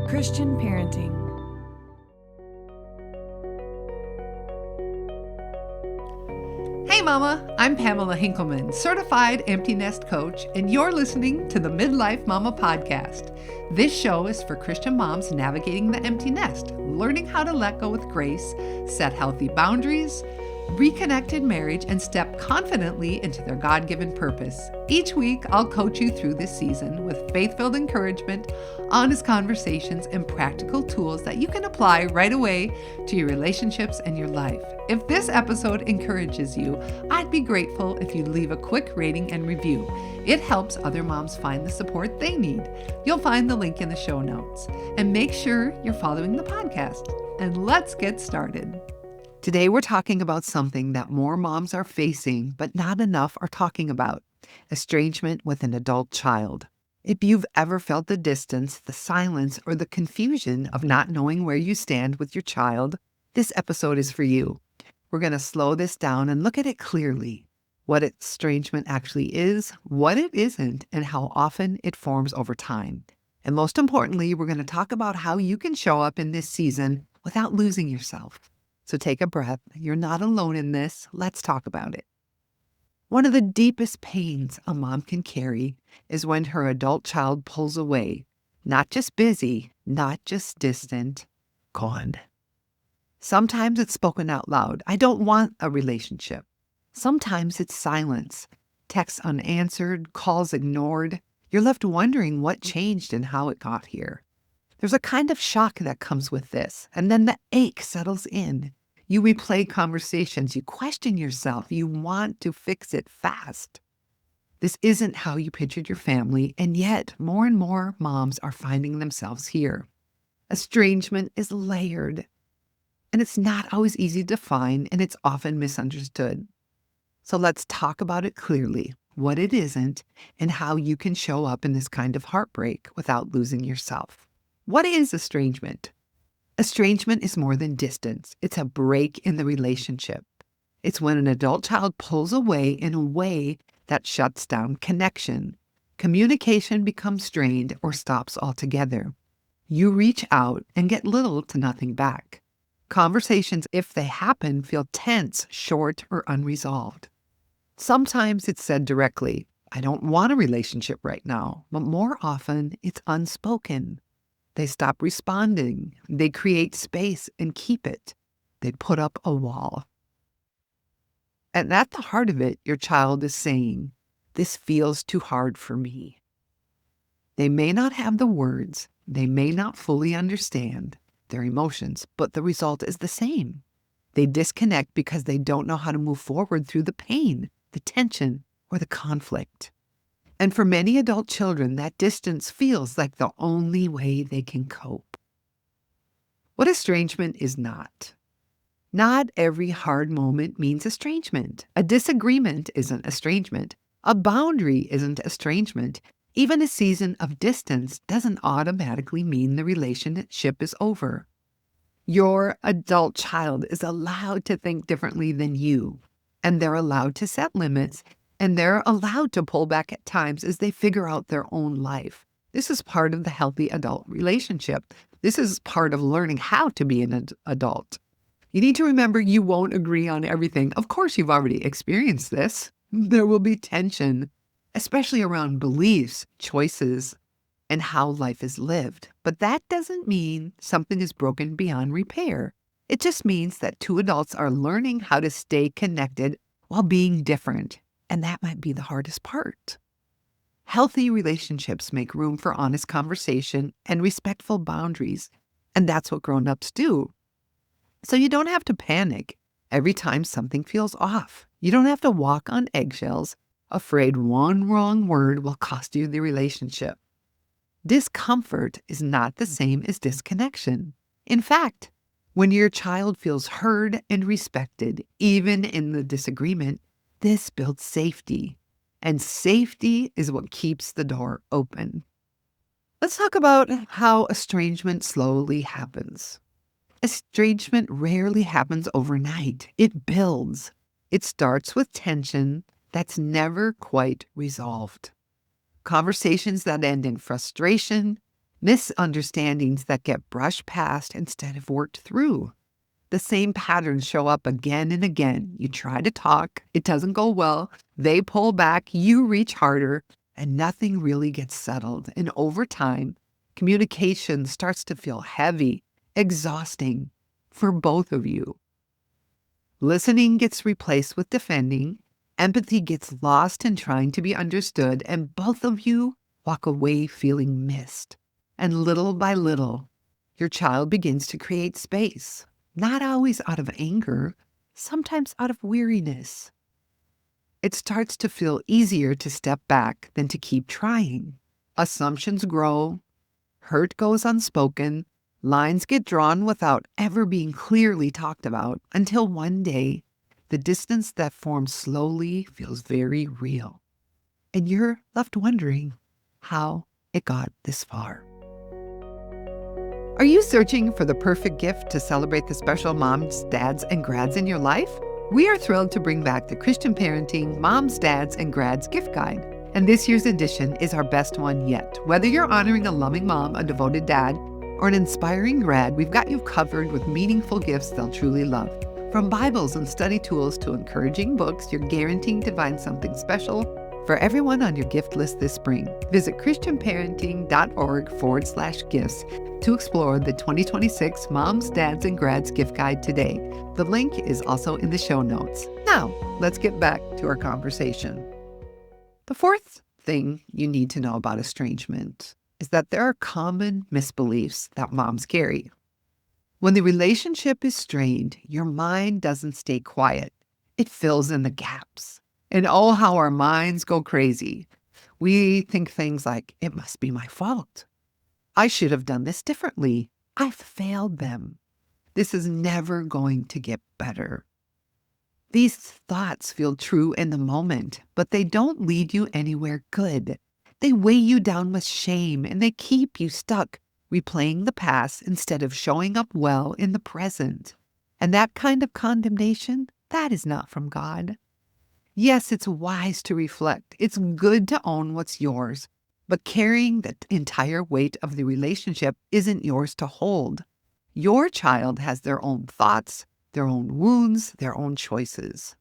Christian parenting. Hey Mama, I'm Pamela Hinkleman, certified empty nest coach, and you're listening to the Midlife Mama podcast. This show is for Christian moms navigating the empty nest, learning how to let go with grace, set healthy boundaries, reconnect in marriage, and step confidently into their God-given purpose. Each week, I'll coach you through this season with faith-filled encouragement, honest conversations, and practical tools that you can apply right away to your relationships and your life. If this episode encourages you, I'd be grateful if you leave a quick rating and review. It helps other moms find the support they need. You'll find the link in the show notes. And make sure you're following the podcast. And let's get started. Today, we're talking about something that more moms are facing, but not enough are talking about: estrangement with an adult child. If you've ever felt the distance, the silence, or the confusion of not knowing where you stand with your child, this episode is for you. We're going to slow this down and look at it clearly: what estrangement actually is, what it isn't, and how often it forms over time. And most importantly, we're going to talk about how you can show up in this season without losing yourself. So take a breath. You're not alone in this. Let's talk about it. One of the deepest pains a mom can carry is when her adult child pulls away, not just busy, not just distant, gone. Sometimes it's spoken out loud: I don't want a relationship. Sometimes it's silence, texts unanswered, calls ignored. You're left wondering what changed and how it got here. There's a kind of shock that comes with this, and then the ache settles in. You replay conversations, you question yourself, you want to fix it fast. This isn't how you pictured your family, and yet more and more moms are finding themselves here. Estrangement is layered, and it's not always easy to define, and it's often misunderstood. So let's talk about it clearly, what it isn't, and how you can show up in this kind of heartbreak without losing yourself. What is estrangement? Estrangement is more than distance. It's a break in the relationship. It's when an adult child pulls away in a way that shuts down connection. Communication becomes strained or stops altogether. You reach out and get little to nothing back. Conversations, if they happen, feel tense, short, or unresolved. Sometimes it's said directly: I don't want a relationship right now, but more often it's unspoken. They stop responding. They create space and keep it. They put up a wall. And at the heart of it, your child is saying, this feels too hard for me. They may not have the words. They may not fully understand their emotions, but the result is the same. They disconnect because they don't know how to move forward through the pain, the tension, or the conflict. And for many adult children, that distance feels like the only way they can cope. What estrangement is not. Not every hard moment means estrangement. A disagreement isn't estrangement. A boundary isn't estrangement. Even a season of distance doesn't automatically mean the relationship is over. Your adult child is allowed to think differently than you, and they're allowed to set limits, and they're allowed to pull back at times as they figure out their own life. This is part of the healthy adult relationship. This is part of learning how to be an adult. You need to remember you won't agree on everything. Of course, you've already experienced this. There will be tension, especially around beliefs, choices, and how life is lived. But that doesn't mean something is broken beyond repair. It just means that two adults are learning how to stay connected while being different. And that might be the hardest part. Healthy relationships make room for honest conversation and respectful boundaries. And that's what grown-ups do. So you don't have to panic every time something feels off. You don't have to walk on eggshells, afraid one wrong word will cost you the relationship. Discomfort is not the same as disconnection. In fact, when your child feels heard and respected, even in the disagreement, this builds safety, and safety is what keeps the door open. Let's talk about how estrangement slowly happens. Estrangement rarely happens overnight. It builds. It starts with tension that's never quite resolved. Conversations that end in frustration, Misunderstandings that get brushed past instead of worked through. The same patterns show up again and again. You try to talk, it doesn't go well. They pull back, you reach harder, and nothing really gets settled. And over time, communication starts to feel heavy, exhausting for both of you. Listening gets replaced with defending. Empathy gets lost in trying to be understood, and both of you walk away feeling missed. And little by little, your child begins to create space. Not always out of anger, sometimes out of weariness. It starts to feel easier to step back than to keep trying. Assumptions grow, hurt goes unspoken, lines get drawn without ever being clearly talked about, until one day, the distance that forms slowly feels very real. And you're left wondering how it got this far. Are you searching for the perfect gift to celebrate the special moms, dads, and grads in your life? We are thrilled to bring back the Christian Parenting Moms, Dads, and Grads Gift Guide. And this year's edition is our best one yet. Whether you're honoring a loving mom, a devoted dad, or an inspiring grad, we've got you covered with meaningful gifts they'll truly love. From Bibles and study tools to encouraging books, you're guaranteed to find something special for everyone on your gift list this spring. Visit christianparenting.org/gifts to explore the 2026 Moms, Dads, and Grads Gift Guide today. The link is also in the show notes. Now, let's get back to our conversation. The fourth thing you need to know about estrangement is that there are common misbeliefs that moms carry. When the relationship is strained, your mind doesn't stay quiet. It fills in the gaps. And oh, how our minds go crazy. We think things like, it must be my fault. I should have done this differently. I've failed them. This is never going to get better. These thoughts feel true in the moment, but they don't lead you anywhere good. They weigh you down with shame, and they keep you stuck, replaying the past instead of showing up well in the present. And that kind of condemnation, that is not from God. Yes, it's wise to reflect. It's good to own what's yours, but carrying the entire weight of the relationship isn't yours to hold. Your child has their own thoughts, their own wounds, their own choices.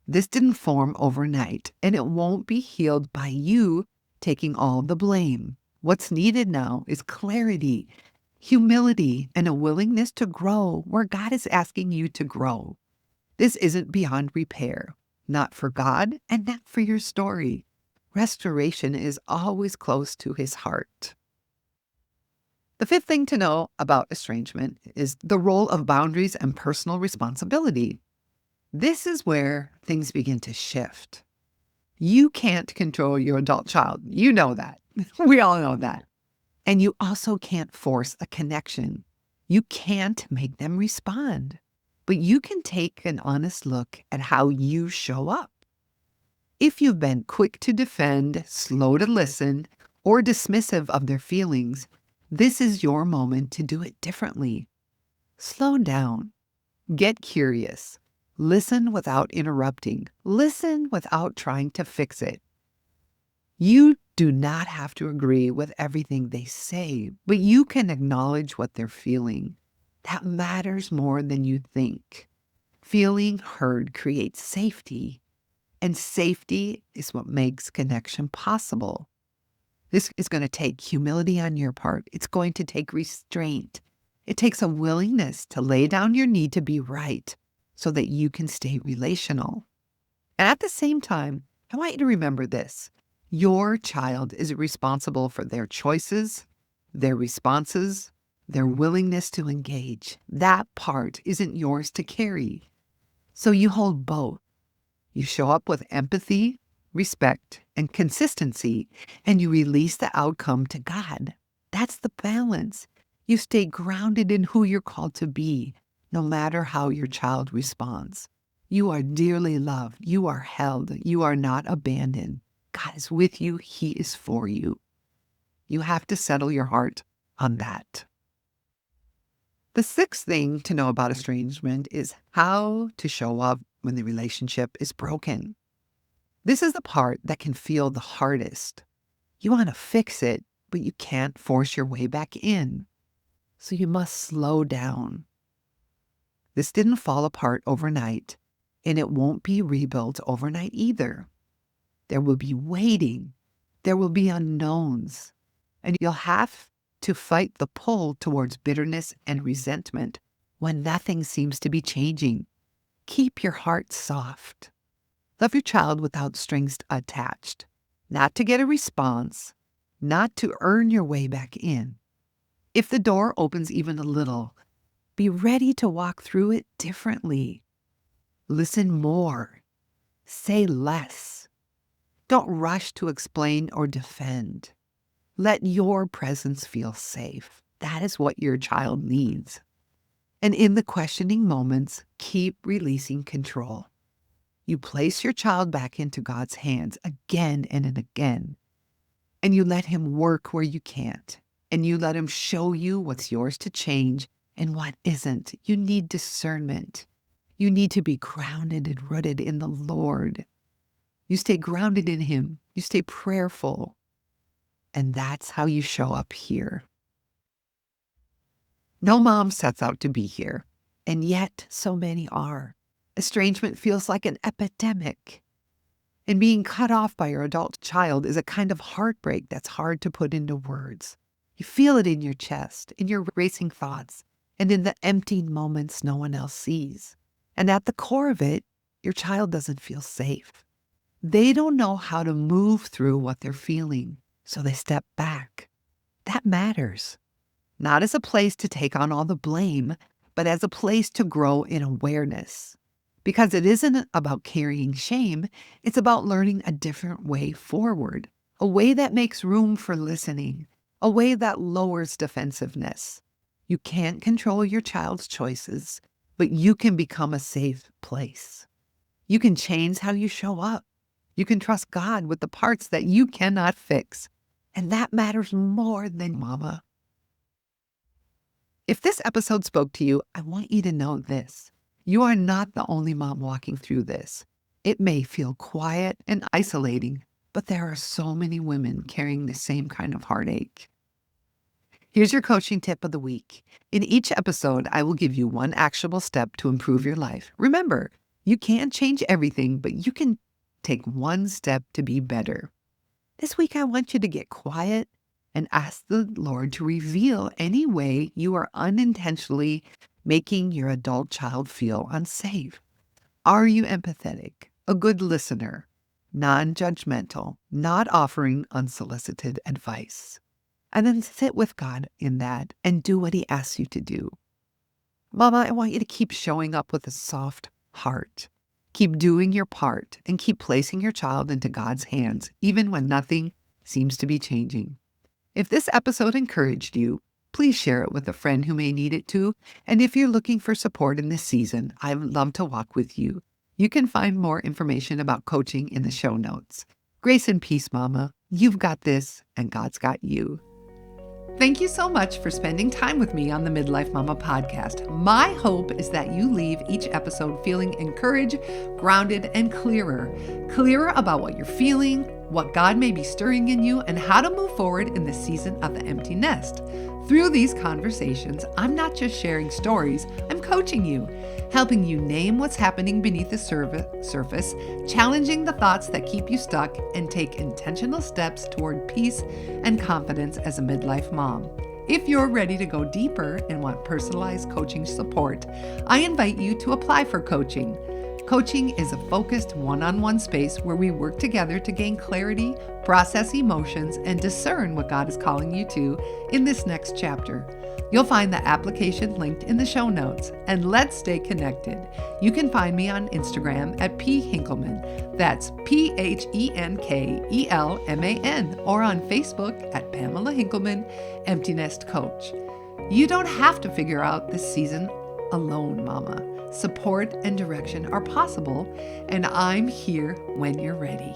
This didn't form overnight, and it won't be healed by you taking all the blame. What's needed now is clarity, humility, and a willingness to grow where God is asking you to grow. This isn't beyond repair. Not for God and not for your story. Restoration is always close to his heart. The fifth thing to know about estrangement is the role of boundaries and personal responsibility. This is where things begin to shift. You can't control your adult child. You know that. We all know that. And you also can't force a connection. You can't make them respond. But you can take an honest look at how you show up. If you've been quick to defend, slow to listen, or dismissive of their feelings, this is your moment to do it differently. Slow down. Get curious. Listen without interrupting. Listen without trying to fix it. You do not have to agree with everything they say, but you can acknowledge what they're feeling. That matters more than you think. Feeling heard creates safety, and safety is what makes connection possible. This is going to take humility on your part. It's going to take restraint. It takes a willingness to lay down your need to be right so that you can stay relational. And at the same time, I want you to remember this. Your child is responsible for their choices, their responses, their willingness to engage. That part isn't yours to carry. So you hold both. You show up with empathy, respect, and consistency, and you release the outcome to God. That's the balance. You stay grounded in who you're called to be, no matter how your child responds. You are dearly loved. You are held. You are not abandoned. God is with you. He is for you. You have to settle your heart on that. The sixth thing to know about estrangement is how to show up when the relationship is broken. This is the part that can feel the hardest. You want to fix it, but you can't force your way back in. So you must slow down. This didn't fall apart overnight, and it won't be rebuilt overnight either. There will be waiting. There will be unknowns. And you'll have to fight the pull towards bitterness and resentment when nothing seems to be changing. Keep your heart soft. Love your child without strings attached. Not to get a response, not to earn your way back in. If the door opens even a little, be ready to walk through it differently. Listen more. Say less. Don't rush to explain or defend. Let your presence feel safe. That is what your child needs. And in the questioning moments, keep releasing control. You place your child back into God's hands again and again. And you let him work where you can't. And you let him show you what's yours to change and what isn't. You need discernment. You need to be grounded and rooted in the Lord. You stay grounded in him. You stay prayerful. And that's how you show up here. No mom sets out to be here, and yet so many are. Estrangement feels like an epidemic. And being cut off by your adult child is a kind of heartbreak that's hard to put into words. You feel it in your chest, in your racing thoughts, and in the empty moments no one else sees. And at the core of it, your child doesn't feel safe. They don't know how to move through what they're feeling, so they step back. That matters. Not as a place to take on all the blame, but as a place to grow in awareness. Because it isn't about carrying shame, it's about learning a different way forward, a way that makes room for listening, a way that lowers defensiveness. You can't control your child's choices, but you can become a safe place. You can change how you show up. You can trust God with the parts that you cannot fix. And that matters more than mama. If this episode spoke to you, I want you to know this. You are not the only mom walking through this. It may feel quiet and isolating, but there are so many women carrying the same kind of heartache. Here's your coaching tip of the week. In each episode, I will give you one actionable step to improve your life. Remember, you can't change everything, but you can take one step to be better. This week, I want you to get quiet and ask the Lord to reveal any way you are unintentionally making your adult child feel unsafe. Are you empathetic, a good listener, non-judgmental, not offering unsolicited advice? And then sit with God in that and do what he asks you to do. Mama, I want you to keep showing up with a soft heart. Keep doing your part and keep placing your child into God's hands, even when nothing seems to be changing. If this episode encouraged you, please share it with a friend who may need it too. And if you're looking for support in this season, I'd love to walk with you. You can find more information about coaching in the show notes. Grace and peace, Mama. You've got this, and God's got you. Thank you so much for spending time with me on the Midlife Mama podcast. My hope is that you leave each episode feeling encouraged, grounded, and clearer. Clearer about what you're feeling, what God may be stirring in you, and how to move forward in the season of the empty nest. Through these conversations, I'm not just sharing stories, I'm coaching you, helping you name what's happening beneath the surface, challenging the thoughts that keep you stuck, and take intentional steps toward peace and confidence as a midlife mom. If you're ready to go deeper and want personalized coaching support, I invite you to apply for coaching. Coaching is a focused one-on-one space where we work together to gain clarity, process emotions, and discern what God is calling you to in this next chapter. You'll find the application linked in the show notes, and let's stay connected. You can find me on Instagram at @PHinkelman, that's PHENKELMAN, or on Facebook at Pamela Hinkelman, Empty Nest Coach. You don't have to figure out this season alone, Mama. Support and direction are possible, and I'm here when you're ready.